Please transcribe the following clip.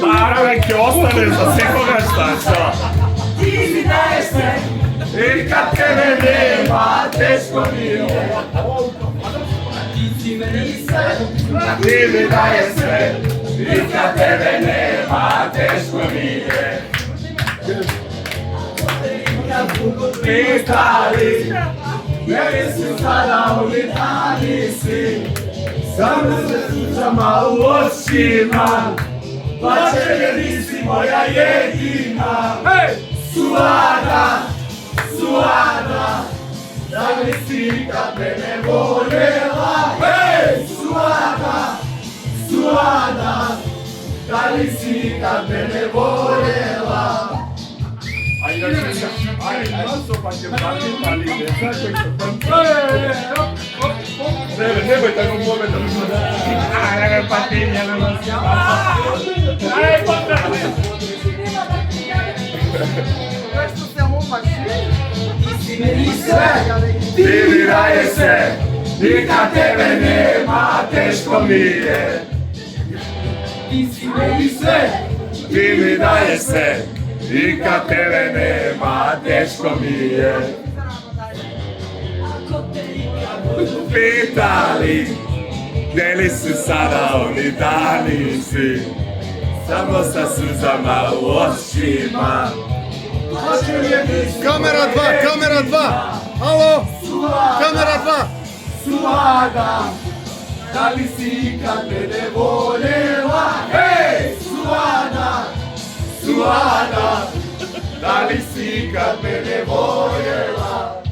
Naravno, che ostane za sekoga šta. Ti mi daje sve i kad tebe nema teško mi je. Ti mi daje sve i kad tebe nema teško mi je. Pitali, meni si sada ulitani si, samo se suzama u očima, plaće nisi moja jedina. Suada, Suada, da li si kad mene voljela? Suada, Suada, da li si kad mene voljela? Nemoj tako momentom. Ajde, patinja, Ti mi daje sve i kad tebe nema teško mi je. Ti si meni sve, ti mi daje sve i kad tebe nema teško mi je. Pitali, gdje li su sada oni dani si, samo sa suzama u očima. Kamera 2, kamera 2, alo, kamera 2. Suada, da li si ikad mene voljela? Suada, Suada, da li si ikad mene voljela?